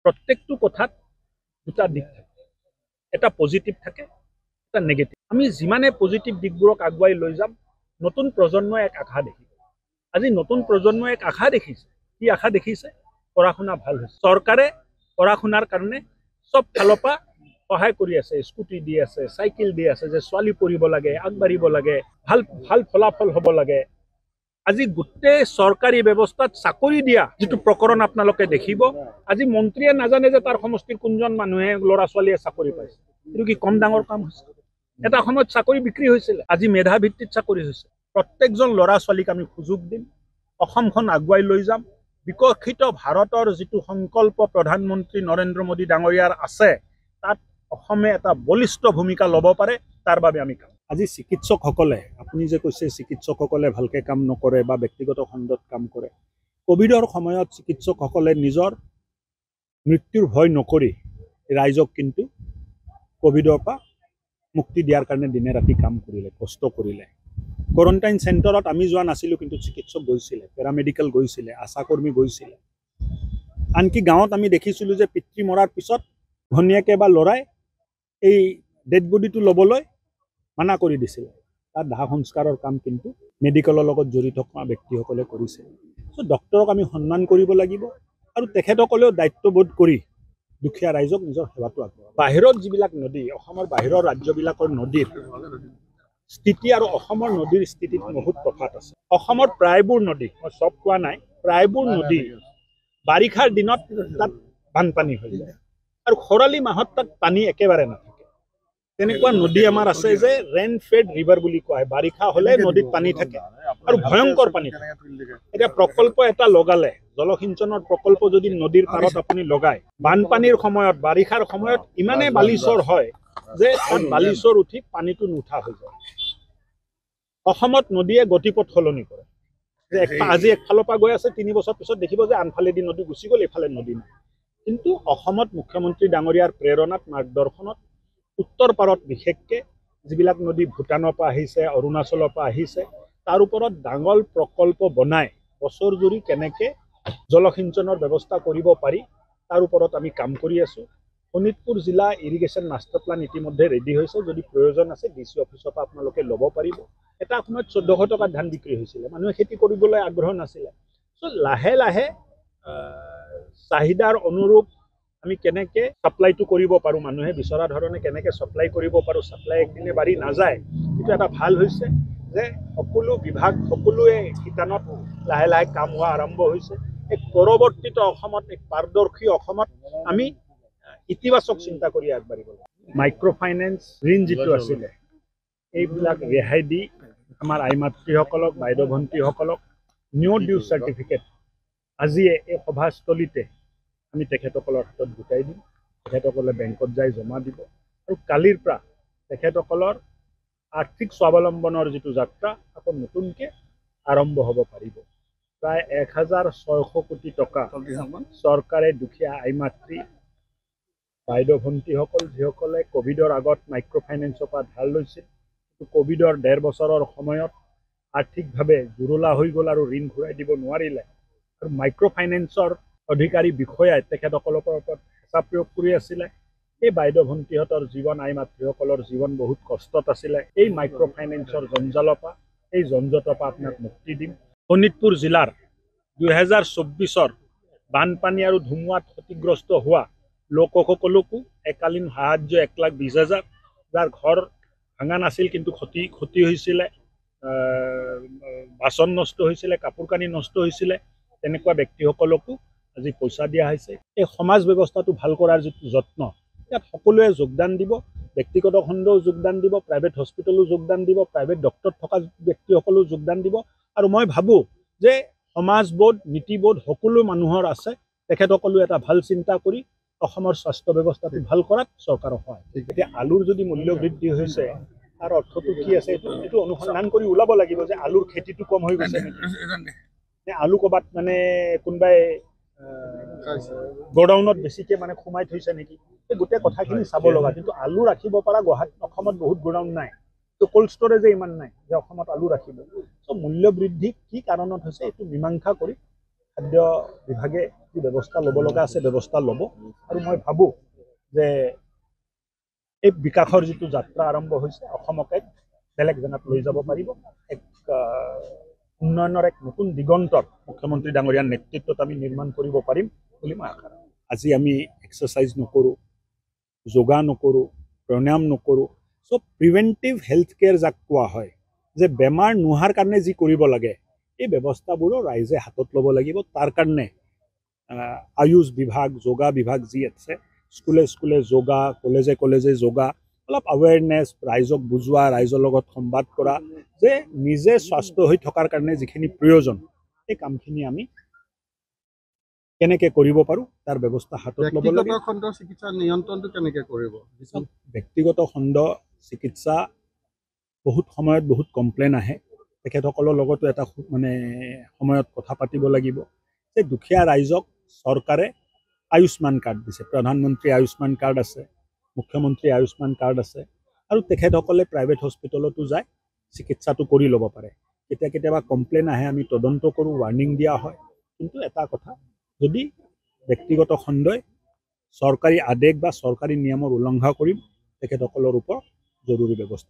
প্ৰত্যেকটো কথাত দুটা দিক থাকে, এটা পজিটিভ থাকে, এটা নেগেটিভ। আমি যিমানে পজিটিভ দিকবোৰক আগুৱাই লৈ যাম, নতুন প্ৰজন্মই এক আশা দেখিব। আজি নতুন প্ৰজন্মই এক আশা দেখিছে। কি আশা দেখিছে? পঢ়া শুনা ভাল হৈছে। চৰকাৰে পঢ়া শুনাৰ কাৰণে চব ফালৰ পৰা সহায় কৰি আছে, স্কুটি দি আছে, চাইকেল দি আছে, যে ছোৱালী পঢ়িব লাগে, আগবাঢ়িব লাগে, ভাল ভাল ফলাফল হ'ব লাগে। আজি গোটেই চৰকাৰী ব্যৱস্থাত চাকৰি দিয়া যিটো প্ৰকৰণ আপোনালোকে দেখিব, আজি মন্ত্ৰীয়ে নাজানে যে তাৰ সমষ্টিৰ কোনজন মানুহে ল'ৰা ছোৱালীয়ে চাকৰি পাইছে। এইটো কি কম ডাঙৰ কাম হৈছে? এটা সময়ত চাকৰি বিক্ৰী হৈছিল, আজি মেধা ভিত্তিত চাকৰি হৈছে। প্ৰত্যেকজন ল'ৰা ছোৱালীক আমি সুযোগ দিম, অসমখন আগুৱাই লৈ যাম। বিকশিত ভাৰতৰ যিটো সংকল্প প্ৰধানমন্ত্ৰী নৰেন্দ্ৰ মোদী ডাঙৰীয়াৰ আছে, তাত অসমে এটা বলিষ্ঠ ভূমিকা ল'ব পাৰে। তাৰ বাবে আমি কাম। আজি চিকিৎসকসকলে, আপুনি যে কৈছে চিকিৎসকসকলে ভালকে কাম নকৰে বা ব্যক্তিগত খণ্ডত কাম কৰে, কোভিডৰ সময়ত চিকিৎসকসকলে নিজৰ মৃত্যুৰ ভয় নকৰি ৰাইজক কিন্তু কোভিডৰ পৰা মুক্তি দিয়াৰ কাৰণে দিনে ৰাতি কাম কৰিলে, কষ্ট কৰিলে। কোৱাৰেণ্টাইন চেণ্টাৰত আমি যোৱা নাছিলোঁ, কিন্তু চিকিৎসক গৈছিলে, পেৰামেডিকেল গৈছিলে, আশাকৰ্মী গৈছিলে। আনকি গাঁৱত আমি দেখিছিলোঁ যে পিতৃ মৰাৰ পিছত ঘনীয়েকে বা ল'ৰাই এই ডেড বডিটো ল'বলৈ মানা কৰি দিছিলে। তাত দাহ সংস্কাৰৰ কাম কিন্তু মেডিকেলৰ লগত জড়িত থকা ব্যক্তিসকলে কৰিছে। চ' ডক্তৰক আমি সন্মান কৰিব লাগিব, আৰু তেখেতসকলেও দায়িত্ববোধ কৰি দুখীয়া ৰাইজক নিজৰ সেৱাটো আগবঢ়ায়। বাহিৰত যিবিলাক নদী, অসমৰ বাহিৰৰ ৰাজ্যবিলাকৰ নদীৰ স্থিতি আৰু অসমৰ নদীৰ স্থিতিত বহুত তফাত আছে। অসমৰ প্ৰায়বোৰ নদী, মই চব কোৱা নাই, প্ৰায়বোৰ নদী বাৰিষাৰ দিনত তাত বানপানী হৈ যায়, আৰু খৰালি মাহত তাত পানী একেবাৰে নাথাকে। তেনেকুৱা নদী আমাৰ আছে যে ৰেইন ফেড ৰিভাৰ বুলি কোৱা হয়। বাৰিষা হ'লে নদীত পানী থাকে আৰু ভয়ংকৰ পানী থাকে। এতিয়া প্ৰকল্প এটা লগালে, জলসিঞ্চনৰ প্ৰকল্প যদি নদীৰ পাৰত আপুনি লগায়, বানপানীৰ সময়ত, বাৰিষাৰ সময়ত ইমানেই বালিচৰ হয় যে তাত বালিচৰ উঠি পানীটো নুঠা হৈ যায়। অসমত নদীয়ে গতিপথ সলনি কৰে, যে আজি একফালৰ পৰা গৈ আছে, 3 বছৰ পিছত দেখিব যে আনফালেদি নদী গুচি গ'ল, এইফালে নদী নাই। কিন্তু অসমত মুখ্যমন্ত্ৰী ডাঙৰীয়াৰ প্ৰেৰণাত, মাৰ্গদৰ্শনত উত্তৰ পাৰত বিশেষকৈ যিবিলাক নদী ভূটানৰ পৰা আহিছে, অৰুণাচলৰ পৰা আহিছে, তাৰ ওপৰত ডাঙৰ প্ৰকল্প বনাই বছৰ জুৰি কেনেকৈ জলসিঞ্চনৰ ব্যৱস্থা কৰিব পাৰি, তাৰ ওপৰত আমি কাম কৰি আছোঁ। শোণিতপুৰ জিলা ইৰিগেশ্যন মাষ্টাৰ প্লান ইতিমধ্যে ৰেডি হৈছে। যদি প্ৰয়োজন আছে DC অফিচৰ পৰা আপোনালোকে ল'ব পাৰিব। এটা সময়ত 1400 টকাত ধান বিক্ৰী হৈছিলে, মানুহে খেতি কৰিবলৈ আগ্ৰহ নাছিলে। চ' লাহে লাহে চাহিদাৰ অনুৰূপ আমি কেনেকৈ ছাপ্লাইটো কৰিব পাৰোঁ, মানুহে বিচৰা ধৰণে কেনেকৈ ছাপ্লাই কৰিব পাৰোঁ, ছাপ্লাই একদিনে বাঢ়ি নাযায়। এইটো এটা ভাল হৈছে যে সকলো বিভাগ, সকলোৱে শিতানত লাহে লাহে কাম হোৱা আৰম্ভ হৈছে। এক পৰৱৰ্তীত অসমত, এক পাৰদৰ্শী অসমত আমি ইতিবাচক চিন্তা কৰি আগবাঢ়িব লাগিব। মাইক্ৰ' ফাইনেন্স ঋণ যিটো আছিলে, এইবিলাক ৰেহাই দি আমাৰ আই মাতৃসকলক, বাইদেউ ভণ্টিসকলক নিউ ডিউ চাৰ্টিফিকেট আজিয়ে এই সভাস্থলীতে আমি তেখেতসকলৰ হাতত গোটাই দিম। তেখেতসকলে বেংকত যাই জমা দিব, আৰু কালিৰ পৰা তেখেতসকলৰ আৰ্থিক স্বাৱলম্বনৰ যিটো যাত্ৰা আকৌ নতুনকৈ আৰম্ভ হ'ব পাৰিব। প্ৰায় 1600 কোটি টকা চৰকাৰে দুখীয়া আই মাতৃ, বাইদেউ ভণ্টিসকল যিসকলে কোভিডৰ আগত মাইক্ৰ' ফাইনেন্সৰ পৰা ধাৰ লৈছিল, কোভিডৰ 1.5 বছৰৰ সময়ত আৰ্থিকভাৱে জুৰুলা হৈ গ'ল আৰু ঋণ ঘূৰাই দিব নোৱাৰিলে, আৰু মাইক্ৰ' ফাইনেন্সৰ অধিকাৰী বিষয়াই তেখেতসকলৰ ওপৰত হেঁচা প্ৰয়োগ কৰি আছিলে। এই বাইদেউ ভণ্টিহঁতৰ জীৱন, আই মাতৃসকলৰ জীৱন বহুত কষ্টত আছিলে। এই মাইক্ৰ' ফাইনেন্সৰ জঞ্জালৰ পৰা, এই জঞ্জটৰ পৰা আপোনাক মুক্তি দিম। শোণিতপুৰ জিলাৰ 2024 বানপানী আৰু ধুমুহাত ক্ষতিগ্ৰস্ত হোৱা লোকসকলকো একালীন সাহায্য 1,20,000, যাৰ ঘৰ ভাঙা নাছিল কিন্তু ক্ষতি হৈছিলে, বাচন নষ্ট হৈছিলে, কাপোৰ কানি নষ্ট হৈছিলে, তেনেকুৱা ব্যক্তিসকলকো আজি পইচা দিয়া হৈছে। এই সমাজ ব্যৱস্থাটো ভাল কৰাৰ যিটো যত্ন, ইয়াত সকলোৱে যোগদান দিব। ব্যক্তিগত খণ্ডও যোগদান দিব, প্ৰাইভেট হস্পিটেলো যোগদান দিব, প্ৰাইভেট ডক্টৰ থকা ব্যক্তিসকলেও যোগদান দিব। আৰু মই ভাবোঁ যে সমাজবোধ, নীতিবোধ সকলো মানুহৰ আছে। তেখেতসকলেও এটা ভাল চিন্তা কৰি অসমৰ স্বাস্থ্য ব্যৱস্থাটো ভাল কৰাত চৰকাৰৰ সহায়। এতিয়া আলুৰ যদি মূল্য বৃদ্ধি হৈছে, তাৰ অৰ্থটো কি আছে, এইটো অনুসন্ধান কৰি ওলাব লাগিব যে আলুৰ খেতিটো কম হৈ গৈছে নেকি, নে আলু ক'ৰবাত মানে কোনোবাই গ'ডাউনত বেছিকৈ মানে সোমাই থৈছে নেকি, এই গোটেই কথাখিনি চাব লগা। কিন্তু আলু ৰাখিব পৰা অসমত বহুত গ'ডাউন নাই, তো কোল্ড ষ্ট'ৰেজে ইমান নাই যে অসমত আলু ৰাখিব। চ' মূল্য বৃদ্ধি কি কাৰণত হৈছে, এইটো মীমাংসা কৰি খাদ্য বিভাগে যি ব্যৱস্থা ল'ব লগা আছে ব্যৱস্থা ল'ব আৰু মই ভাবোঁ যে এই বিকাশৰ যিটো যাত্ৰা আৰম্ভ হৈছে অসমক এক বেলেগ জেগাত লৈ যাব পাৰিব এক উন্নয়নৰ এক নতুন দিগন্তৰ মুখ্যমন্ত্ৰী ডাঙৰীয়াৰ নেতৃত্বত আমি নিৰ্মাণ কৰিব পাৰিম বুলি মই আশা ৰাখোঁ। আজি আমি এক্সাৰচাইজ নকৰোঁ, যোগা নকৰোঁ, প্ৰণায়াম নকৰোঁ, চব প্ৰিভেণ্টিভ হেল্থ কেয়াৰ যাক কোৱা হয় যে বেমাৰ নোহোৱাৰ কাৰণে যি কৰিব লাগে এই ব্যৱস্থাবোৰো ৰাইজে হাতত ল'ব লাগিব। তাৰ কাৰণে আয়ুষ বিভাগ, যোগা বিভাগ যি আছে, স্কুলে স্কুলে যোগা, কলেজে কলেজে যোগা, অলপ আৱেৰনেছ, ৰাইজক বুজোৱা, ৰাইজৰ লগত সংবাদ কৰা যে নিজে স্বাস্থ্য হৈ থকাৰ কাৰণে যিখিনি প্ৰয়োজন এই কামখিনি আমি কেনেকৈ কৰিব পাৰোঁ তাৰ ব্যৱস্থা হাতত ল'ব লাগে। ব্যক্তিগত খণ্ডৰ চিকিৎসা নিয়ন্ত্ৰণটো কেনেকৈ কৰিব? ব্যক্তিগত খণ্ড চিকিৎসা বহুত সময়ত বহুত কমপ্লেইন আহে, তেখেতসকলৰ লগতো এটা সময়ত কথা পাতিব লাগিব যে দুখীয়া ৰাইজক চৰকাৰে আয়ুষ্মান কাৰ্ড দিছে, প্ৰধানমন্ত্ৰী আয়ুষ্মান কাৰ্ড আছে, মুখ্যমন্ত্ৰী আয়ুষ্মান কাৰ্ড আছে আৰু তেখেতসকলে প্ৰাইভেট হস্পিটেলতো যায় চিকিৎসাটো কৰি ল'ব পাৰে। কেতিয়াবা কমপ্লেইন আহে, আমি তদন্ত কৰোঁ, ৱাৰ্ণিং দিয়া হয়, কিন্তু এটা কথা যদি ব্যক্তিগত খণ্ডই চৰকাৰী আদেশ বা চৰকাৰী নিয়মৰ উলংঘা কৰি তেখেতসকলৰ ওপৰত জৰুৰী ব্যৱস্থা